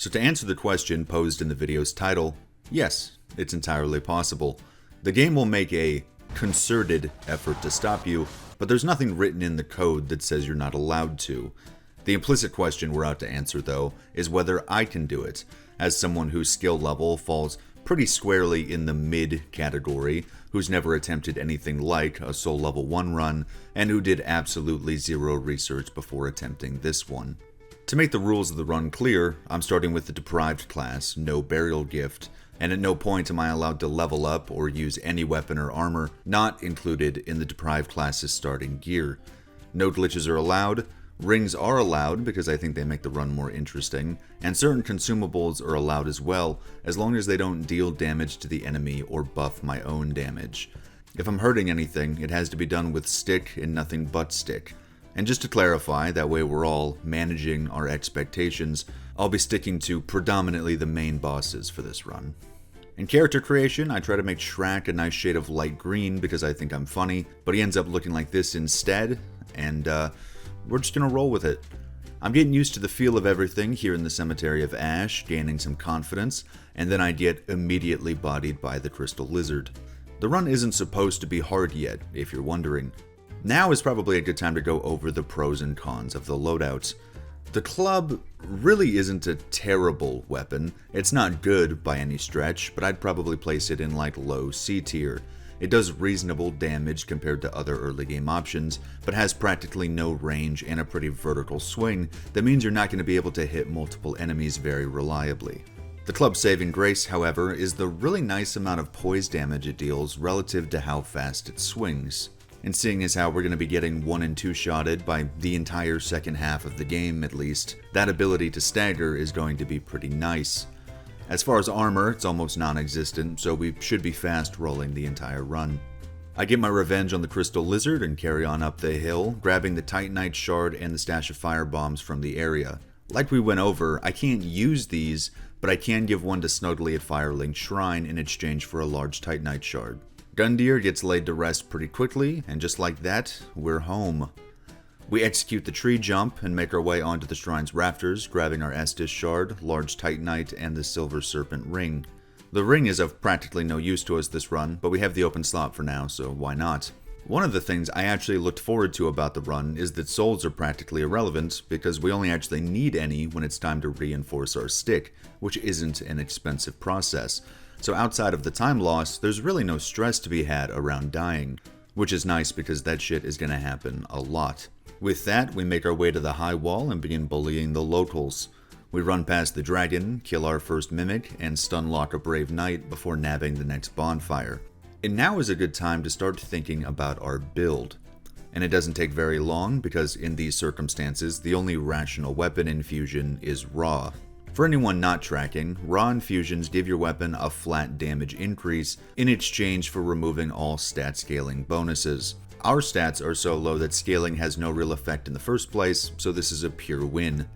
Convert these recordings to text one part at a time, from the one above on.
So to answer the question posed in the video's title, yes, it's entirely possible. The game will make a concerted effort to stop you, but there's nothing written in the code that says you're not allowed to. The implicit question we're out to answer, though, is whether I can do it, as someone whose skill level falls pretty squarely in the mid category, who's never attempted anything like a Soul Level 1 run, and who did absolutely zero research before attempting this one. To make the rules of the run clear, I'm starting with the Deprived class, no burial gift, and at no point am I allowed to level up or use any weapon or armor not included in the Deprived class's starting gear. No glitches are allowed, rings are allowed because I think they make the run more interesting, and certain consumables are allowed as well, as long as they don't deal damage to the enemy or buff my own damage. If I'm hurting anything, it has to be done with stick and nothing but stick. And just to clarify, that way we're all managing our expectations, I'll be sticking to predominantly the main bosses for this run. In character creation, I try to make Shrek a nice shade of light green because I think I'm funny, but he ends up looking like this instead, and we're just gonna roll with it. I'm getting used to the feel of everything here in the Cemetery of Ash, gaining some confidence, and then I get immediately bodied by the Crystal Lizard. The run isn't supposed to be hard yet, if you're wondering. Now is probably a good time to go over the pros and cons of the loadouts. The club really isn't a terrible weapon. It's not good by any stretch, but I'd probably place it in like low C tier. It does reasonable damage compared to other early game options, but has practically no range and a pretty vertical swing that means you're not going to be able to hit multiple enemies very reliably. The club's saving grace, however, is the really nice amount of poise damage it deals relative to how fast it swings. And seeing as how we're going to be getting 1 and 2 shotted by the entire second half of the game at least, that ability to stagger is going to be pretty nice. As far as armor, it's almost non-existent, so we should be fast rolling the entire run. I get my revenge on the Crystal Lizard and carry on up the hill, grabbing the Titanite shard and the stash of firebombs from the area. Like we went over, I can't use these, but I can give one to Snuggly at Firelink Shrine in exchange for a large Titanite shard. Gundyr gets laid to rest pretty quickly, and just like that, we're home. We execute the tree jump and make our way onto the shrine's rafters, grabbing our Estus shard, large Titanite, and the Silver Serpent ring. The ring is of practically no use to us this run, but we have the open slot for now, so why not? One of the things I actually looked forward to about the run is that souls are practically irrelevant, because we only actually need any when it's time to reinforce our stick, which isn't an expensive process. So outside of the time loss, there's really no stress to be had around dying, which is nice because that shit is gonna happen a lot. With that, we make our way to the high wall and begin bullying the locals. We run past the dragon, kill our first mimic, and stunlock a brave knight before nabbing the next bonfire. And now is a good time to start thinking about our build. And it doesn't take very long because in these circumstances, the only rational weapon infusion is raw. For anyone not tracking, raw infusions give your weapon a flat damage increase in exchange for removing all stat scaling bonuses. Our stats are so low that scaling has no real effect in the first place, so this is a pure win.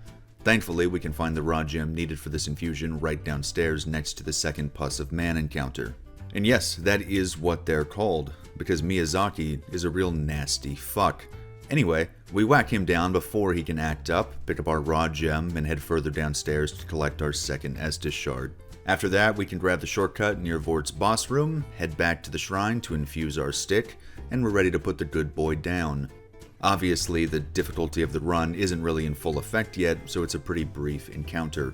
Thankfully, we can find the raw gem needed for this infusion right downstairs next to the second Pus of Man encounter. And yes, that is what they're called, because Miyazaki is a real nasty fuck. Anyway, we whack him down before he can act up, pick up our raw gem, and head further downstairs to collect our second Estus shard. After that, we can grab the shortcut near Vort's boss room, head back to the shrine to infuse our stick, and we're ready to put the good boy down. Obviously, the difficulty of the run isn't really in full effect yet, so it's a pretty brief encounter.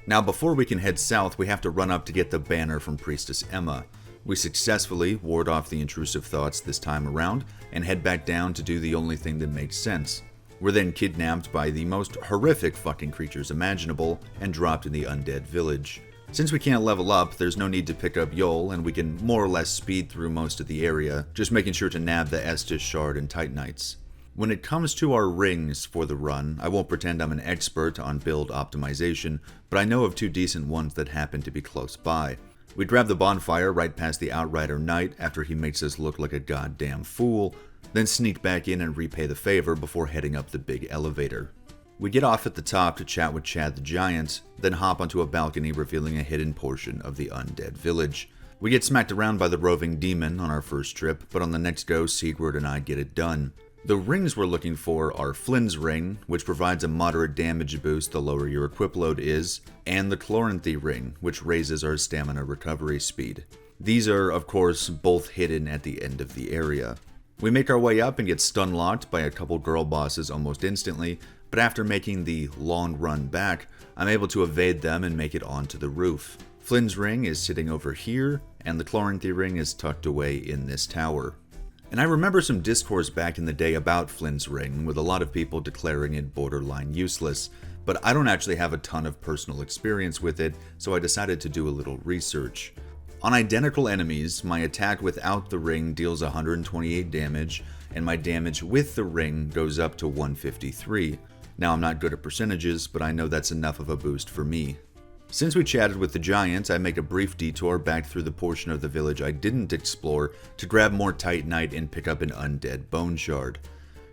Now, before we can head south, we have to run up to get the banner from Priestess Emma. We successfully ward off the intrusive thoughts this time around, and head back down to do the only thing that makes sense. We're then kidnapped by the most horrific fucking creatures imaginable, and dropped in the undead village. Since we can't level up, there's no need to pick up Yol, and we can more or less speed through most of the area, just making sure to nab the Estus shard and Titanites. When it comes to our rings for the run, I won't pretend I'm an expert on build optimization, but I know of 2 decent ones that happen to be close by. We grab the bonfire right past the Outrider Knight after he makes us look like a goddamn fool, then sneak back in and repay the favor before heading up the big elevator. We get off at the top to chat with Chad the Giant, then hop onto a balcony revealing a hidden portion of the undead village. We get smacked around by the roving demon on our first trip, but on the next go, Sigurd and I get it done. The rings we're looking for are Flynn's ring, which provides a moderate damage boost the lower your equip load is, and the Chloranthy ring, which raises our stamina recovery speed. These are, of course, both hidden at the end of the area. We make our way up and get stun locked by a couple girl bosses almost instantly, but after making the long run back, I'm able to evade them and make it onto the roof. Flynn's ring is sitting over here, and the Chloranthy ring is tucked away in this tower. And I remember some discourse back in the day about Flynn's ring, with a lot of people declaring it borderline useless, but I don't actually have a ton of personal experience with it, so I decided to do a little research. On identical enemies, my attack without the ring deals 128 damage, and my damage with the ring goes up to 153. Now, I'm not good at percentages, but I know that's enough of a boost for me. Since we chatted with the giant, I make a brief detour back through the portion of the village I didn't explore to grab more Titanite and pick up an undead bone shard.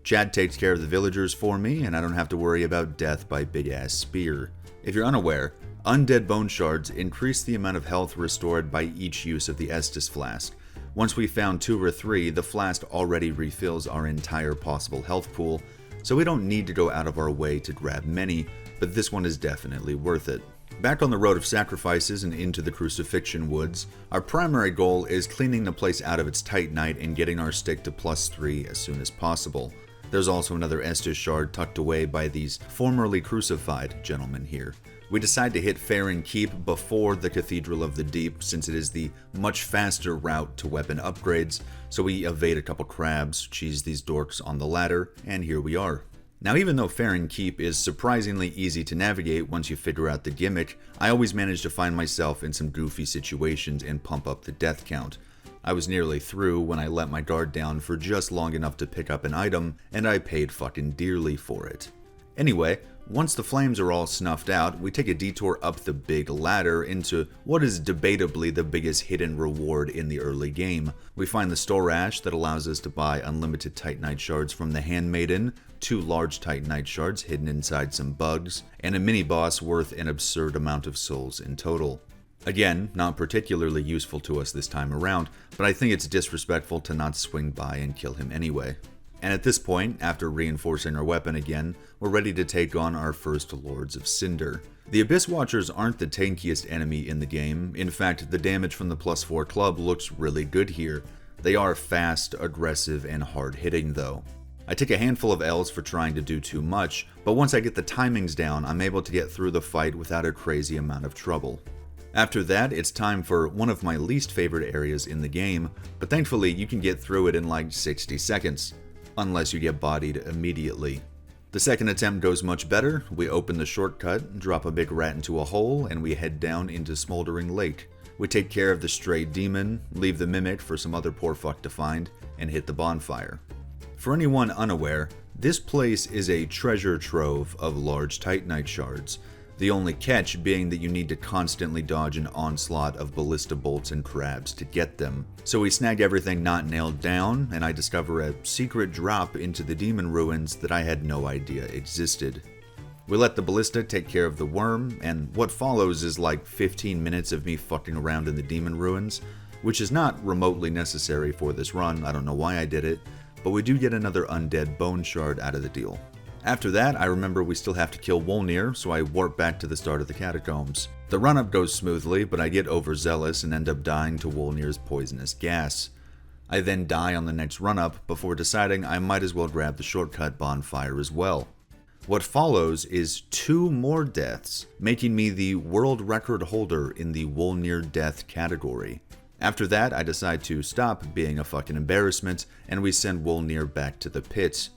Chad takes care of the villagers for me, and I don't have to worry about death by big-ass spear. If you're unaware, undead bone shards increase the amount of health restored by each use of the Estus flask. Once we've found 2 or 3, the flask already refills our entire possible health pool, so we don't need to go out of our way to grab many, but this one is definitely worth it. Back on the road of sacrifices and into the crucifixion woods, our primary goal is cleaning the place out of its Titanite and getting our stick to +3 as soon as possible. There's also another Estus shard tucked away by these formerly crucified gentlemen here. We decide to hit Farron Keep before the Cathedral of the Deep, since it is the much faster route to weapon upgrades, so we evade a couple crabs, cheese these dorks on the ladder, and here we are. Now, even though Farron Keep is surprisingly easy to navigate once you figure out the gimmick, I always manage to find myself in some goofy situations and pump up the death count. I was nearly through when I let my guard down for just long enough to pick up an item, and I paid fucking dearly for it. Anyway, once the flames are all snuffed out, we take a detour up the big ladder into what is debatably the biggest hidden reward in the early game. We find the store ash that allows us to buy unlimited Titanite shards from the Handmaiden, 2 large Titanite shards hidden inside some bugs, and a mini-boss worth an absurd amount of souls in total. Again, not particularly useful to us this time around, but I think it's disrespectful to not swing by and kill him anyway. And at this point, after reinforcing our weapon again, we're ready to take on our first Lords of Cinder. The Abyss Watchers aren't the tankiest enemy in the game. In fact, the damage from the +4 club looks really good here. They are fast, aggressive, and hard-hitting though. I take a handful of L's for trying to do too much, but once I get the timings down, I'm able to get through the fight without a crazy amount of trouble. After that, it's time for one of my least favorite areas in the game, but thankfully you can get through it in like 60 seconds. Unless you get bodied immediately. The second attempt goes much better. We open the shortcut, drop a big rat into a hole, and we head down into Smoldering Lake. We take care of the stray demon, leave the mimic for some other poor fuck to find, and hit the bonfire. For anyone unaware, this place is a treasure trove of large Titanite shards. The only catch being that you need to constantly dodge an onslaught of ballista bolts and crabs to get them. So we snag everything not nailed down, and I discover a secret drop into the demon ruins that I had no idea existed. We let the ballista take care of the worm, and what follows is like 15 minutes of me fucking around in the demon ruins, which is not remotely necessary for this run. I don't know why I did it, but we do get another undead bone shard out of the deal. After that, I remember we still have to kill Wolnir, so I warp back to the start of the catacombs. The run-up goes smoothly, but I get overzealous and end up dying to Wolnir's poisonous gas. I then die on the next run-up before deciding I might as well grab the shortcut bonfire as well. What follows is 2 more deaths, making me the world record holder in the Wolnir death category. After that, I decide to stop being a fucking embarrassment, and we send Wolnir back to the pit.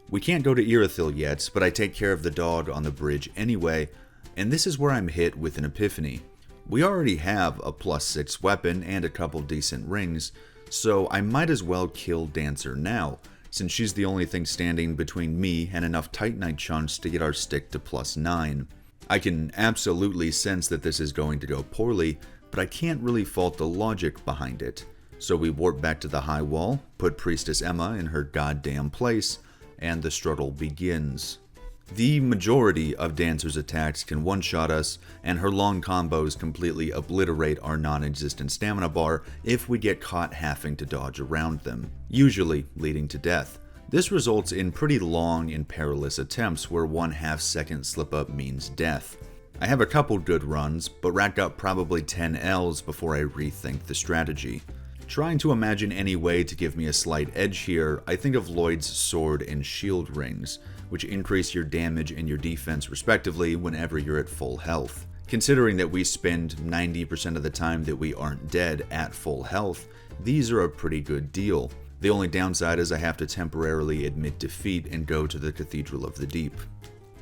We can't go to Irithyll yet, but I take care of the dog on the bridge anyway, and this is where I'm hit with an epiphany. We already have a +6 weapon and a couple decent rings, so I might as well kill Dancer now, since she's the only thing standing between me and enough Titanite chunks to get our stick to +9. I can absolutely sense that this is going to go poorly, but I can't really fault the logic behind it. So we warp back to the high wall, put Priestess Emma in her goddamn place, and the struggle begins. The majority of Dancer's attacks can one-shot us, and her long combos completely obliterate our non-existent stamina bar if we get caught having to dodge around them, usually leading to death. This results in pretty long and perilous attempts where 1/2 second slip up means death. I have a couple good runs, but rack up probably 10 Ls before I rethink the strategy. Trying to imagine any way to give me a slight edge here, I think of Lloyd's sword and shield rings, which increase your damage and your defense respectively whenever you're at full health. Considering that we spend 90% of the time that we aren't dead at full health, these are a pretty good deal. The only downside is I have to temporarily admit defeat and go to the Cathedral of the Deep.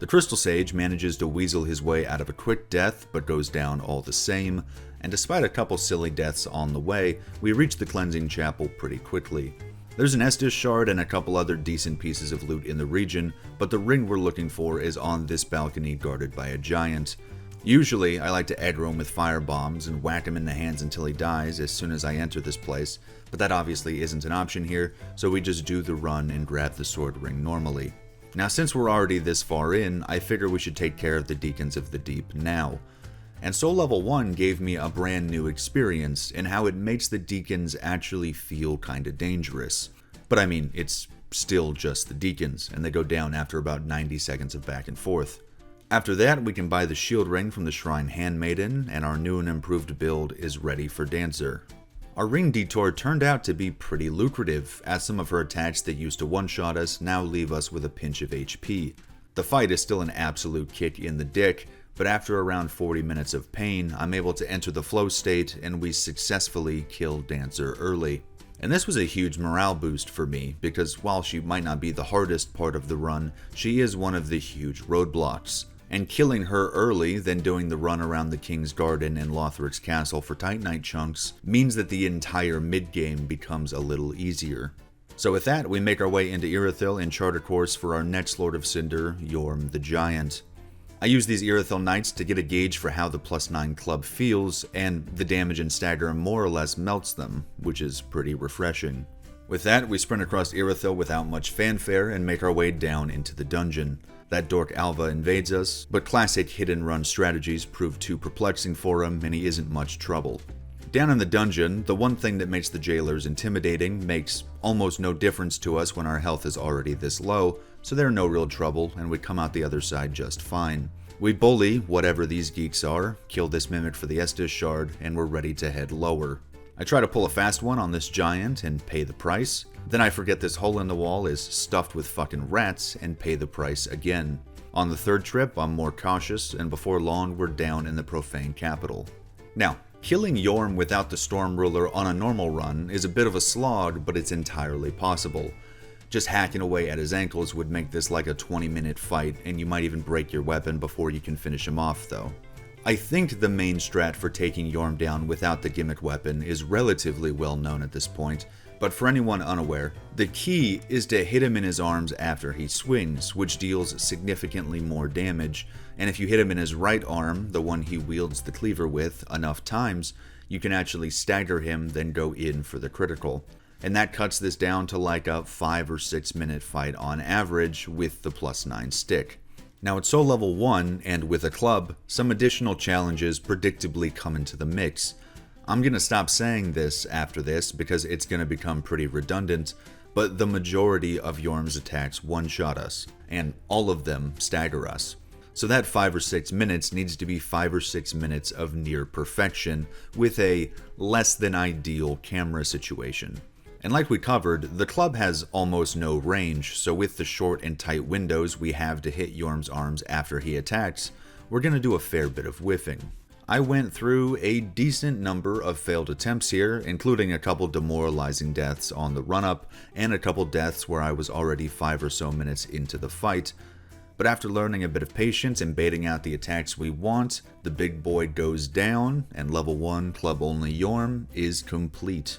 The Crystal Sage manages to weasel his way out of a quick death, but goes down all the same, and despite a couple silly deaths on the way, we reach the Cleansing Chapel pretty quickly. There's an Estus shard and a couple other decent pieces of loot in the region, but the ring we're looking for is on this balcony guarded by a giant. Usually, I like to aggro him with fire bombs and whack him in the hands until he dies as soon as I enter this place, but that obviously isn't an option here, so we just do the run and grab the sword ring normally. Now, since we're already this far in, I figure we should take care of the Deacons of the Deep now. And Soul Level 1 gave me a brand new experience in how it makes the Deacons actually feel kinda dangerous. But I mean, it's still just the Deacons, and they go down after about 90 seconds of back and forth. After that, we can buy the shield ring from the Shrine Handmaiden, and our new and improved build is ready for Dancer. Our ring detour turned out to be pretty lucrative, as some of her attacks that used to one-shot us now leave us with a pinch of HP. The fight is still an absolute kick in the dick, but after around 40 minutes of pain, I'm able to enter the flow state and we successfully kill Dancer early. And this was a huge morale boost for me, because while she might not be the hardest part of the run, she is one of the huge roadblocks. And killing her early, then doing the run around the King's Garden and Lothric's Castle for Titanite chunks, means that the entire mid-game becomes a little easier. So with that, we make our way into Irithyll and chart a course for our next Lord of Cinder, Yorm the Giant. I use these Irithyll Knights to get a gauge for how the +9 club feels, and the damage and stagger more or less melts them, which is pretty refreshing. With that, we sprint across Irithyll without much fanfare and make our way down into the dungeon. That dork Alva invades us, but classic hit-and run strategies prove too perplexing for him and he isn't much trouble. Down in the dungeon, the one thing that makes the jailers intimidating makes almost no difference to us when our health is already this low, so they're no real trouble and we come out the other side just fine. We bully whatever these geeks are, kill this mimic for the Estus shard, and we're ready to head lower. I try to pull a fast one on this giant and pay the price. Then I forget this hole in the wall is stuffed with fucking rats and pay the price again. On the third trip, I'm more cautious, and before long, we're down in the profane capital. Now, killing Yorm without the Storm Ruler on a normal run is a bit of a slog, but it's entirely possible. Just hacking away at his ankles would make this like a 20-minute fight, and you might even break your weapon before you can finish him off, though. I think the main strat for taking Yorm down without the gimmick weapon is relatively well known at this point, but for anyone unaware, the key is to hit him in his arms after he swings, which deals significantly more damage, and if you hit him in his right arm, the one he wields the cleaver with, enough times, you can actually stagger him, then go in for the critical. And that cuts this down to like a 5 or 6 minute fight on average with the +9 stick. Now at Soul Level 1, and with a club, some additional challenges predictably come into the mix. I'm gonna stop saying this after this because it's gonna become pretty redundant, but the majority of Yorm's attacks one-shot us, and all of them stagger us. So that 5 or 6 minutes needs to be 5 or 6 minutes of near perfection with a less than ideal camera situation. And like we covered, the club has almost no range, so with the short and tight windows we have to hit Yorm's arms after he attacks, we're gonna do a fair bit of whiffing. I went through a decent number of failed attempts here, including a couple demoralizing deaths on the run-up, and a couple deaths where I was already 5 or so minutes into the fight. But after learning a bit of patience and baiting out the attacks we want, the big boy goes down, and level 1 club-only Yorm is complete.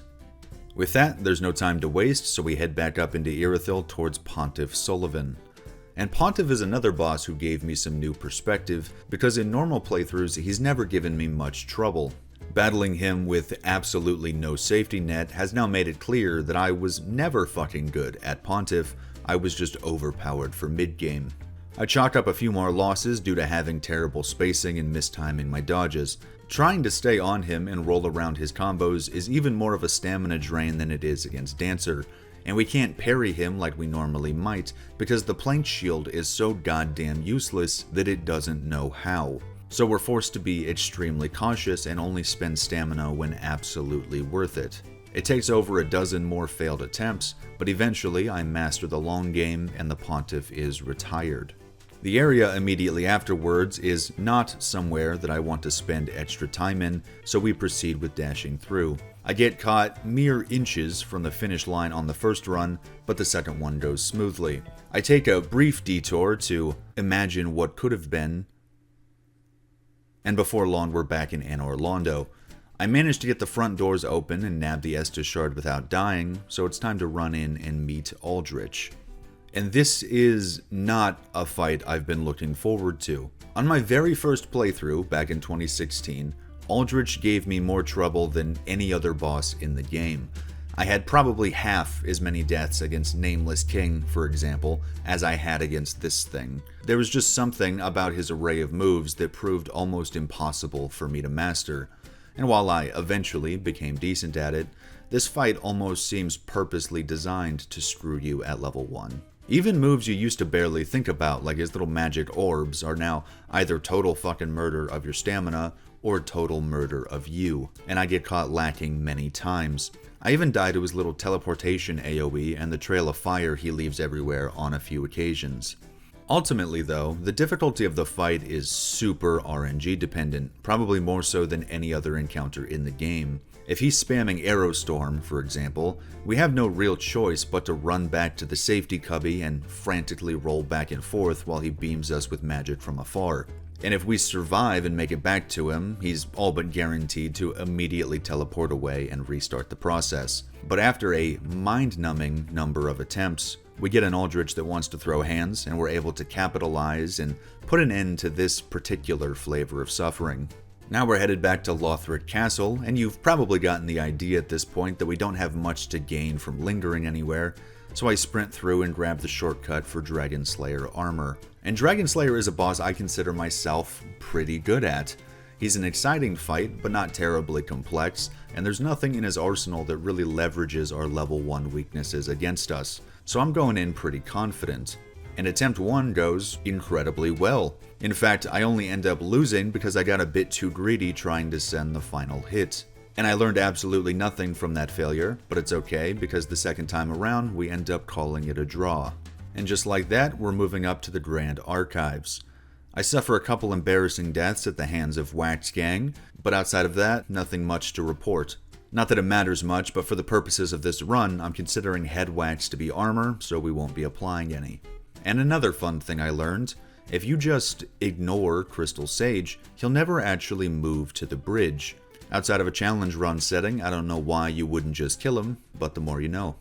With that, there's no time to waste, so we head back up into Irithyll towards Pontiff Sullivan. And Pontiff is another boss who gave me some new perspective, because in normal playthroughs, he's never given me much trouble. Battling him with absolutely no safety net has now made it clear that I was never fucking good at Pontiff, I was just overpowered for mid-game. I chalk up a few more losses due to having terrible spacing and mistiming my dodges. Trying to stay on him and roll around his combos is even more of a stamina drain than it is against Dancer, and we can't parry him like we normally might because the plank shield is so goddamn useless that it doesn't know how. So we're forced to be extremely cautious and only spend stamina when absolutely worth it. It takes over a dozen more failed attempts, but eventually I master the long game and the Pontiff is retired. The area immediately afterwards is not somewhere that I want to spend extra time in, so we proceed with dashing through. I get caught mere inches from the finish line on the first run, but the second one goes smoothly. I take a brief detour to imagine what could have been, and before long we're back in Anor Londo. I managed to get the front doors open and nab the Estus shard without dying, so it's time to run in and meet Aldrich. And this is not a fight I've been looking forward to. On my very first playthrough, back in 2016, Aldrich gave me more trouble than any other boss in the game. I had probably half as many deaths against Nameless King, for example, as I had against this thing. There was just something about his array of moves that proved almost impossible for me to master. And while I eventually became decent at it, this fight almost seems purposely designed to screw you at level 1. Even moves you used to barely think about, like his little magic orbs, are now either total fucking murder of your stamina or total murder of you, and I get caught lacking many times. I even died to his little teleportation AoE and the trail of fire he leaves everywhere on a few occasions. Ultimately though, the difficulty of the fight is super RNG dependent, probably more so than any other encounter in the game. If he's spamming Arrow Storm, for example, we have no real choice but to run back to the safety cubby and frantically roll back and forth while he beams us with magic from afar. And if we survive and make it back to him, he's all but guaranteed to immediately teleport away and restart the process. But after a mind-numbing number of attempts, we get an Aldrich that wants to throw hands, and we're able to capitalize and put an end to this particular flavor of suffering. Now we're headed back to Lothric Castle, and you've probably gotten the idea at this point that we don't have much to gain from lingering anywhere, so I sprint through and grab the shortcut for Dragon Slayer armor. And Dragon Slayer is a boss I consider myself pretty good at. He's an exciting fight, but not terribly complex, and there's nothing in his arsenal that really leverages our level 1 weaknesses against us, so I'm going in pretty confident. And attempt 1 goes incredibly well. In fact, I only end up losing because I got a bit too greedy trying to send the final hit. And I learned absolutely nothing from that failure, but it's okay because the second time around we end up calling it a draw. And just like that, we're moving up to the Grand Archives. I suffer a couple embarrassing deaths at the hands of Wax Gang, but outside of that, nothing much to report. Not that it matters much, but for the purposes of this run, I'm considering head wax to be armor, so we won't be applying any. And another fun thing I learned, if you just ignore Crystal Sage, he'll never actually move to the bridge. Outside of a challenge run setting, I don't know why you wouldn't just kill him, but the more you know.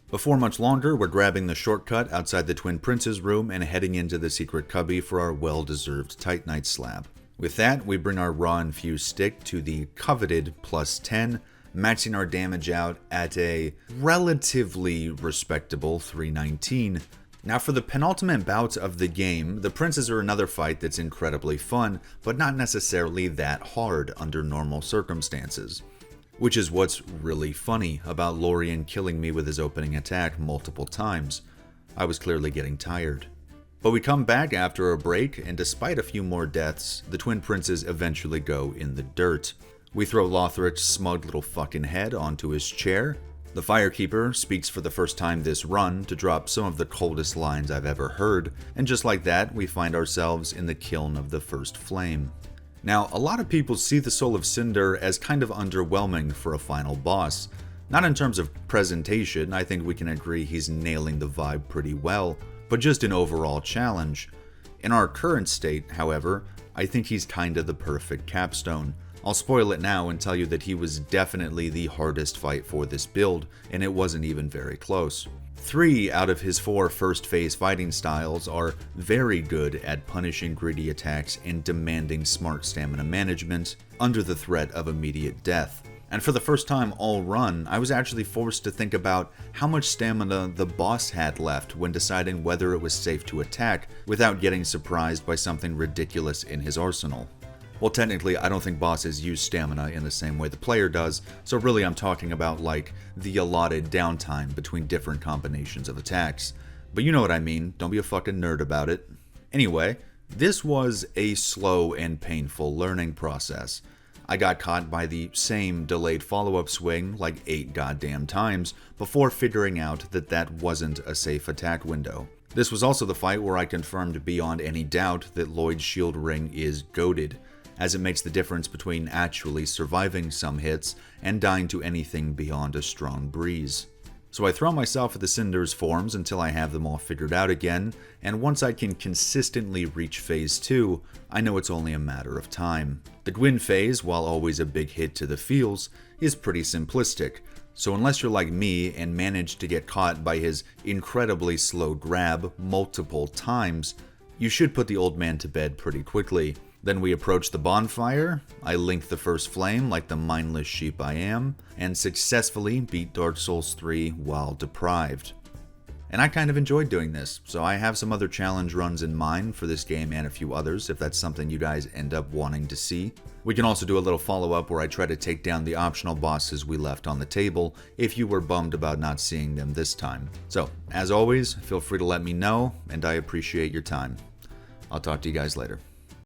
Before much longer, we're grabbing the shortcut outside the Twin Prince's room and heading into the secret cubby for our well-deserved Titanite slab. With that, we bring our raw infused stick to the coveted +10, maxing our damage out at a relatively respectable 319. Now for the penultimate bout of the game, the princes are another fight that's incredibly fun, but not necessarily that hard under normal circumstances. Which is what's really funny about Lorien killing me with his opening attack multiple times. I was clearly getting tired. But we come back after a break, and despite a few more deaths, the Twin Princes eventually go in the dirt. We throw Lothric's smug little fucking head onto his chair. The Firekeeper speaks for the first time this run to drop some of the coldest lines I've ever heard, and just like that, we find ourselves in the kiln of the First Flame. Now, a lot of people see the Soul of Cinder as kind of underwhelming for a final boss. Not in terms of presentation, I think we can agree he's nailing the vibe pretty well, but just an overall challenge. In our current state, however, I think he's kinda the perfect capstone. I'll spoil it now and tell you that he was definitely the hardest fight for this build, and it wasn't even very close. 3 out of his 4 first phase fighting styles are very good at punishing greedy attacks and demanding smart stamina management under the threat of immediate death. And for the first time all run, I was actually forced to think about how much stamina the boss had left when deciding whether it was safe to attack without getting surprised by something ridiculous in his arsenal. Well, technically, I don't think bosses use stamina in the same way the player does, so really I'm talking about like the allotted downtime between different combinations of attacks. But you know what I mean, don't be a fucking nerd about it. Anyway, this was a slow and painful learning process. I got caught by the same delayed follow-up swing like 8 goddamn times before figuring out that that wasn't a safe attack window. This was also the fight where I confirmed beyond any doubt that Lloyd's shield ring is goated, as it makes the difference between actually surviving some hits and dying to anything beyond a strong breeze. So I throw myself at the Cinder's forms until I have them all figured out again, and once I can consistently reach phase 2, I know it's only a matter of time. The Gwyn phase, while always a big hit to the feels, is pretty simplistic, so unless you're like me and manage to get caught by his incredibly slow grab multiple times, you should put the old man to bed pretty quickly. Then we approach the bonfire, I link the first flame like the mindless sheep I am, and successfully beat Dark Souls 3 while deprived. And I kind of enjoyed doing this, so I have some other challenge runs in mind for this game and a few others if that's something you guys end up wanting to see. We can also do a little follow-up where I try to take down the optional bosses we left on the table if you were bummed about not seeing them this time. So, as always, feel free to let me know, and I appreciate your time. I'll talk to you guys later.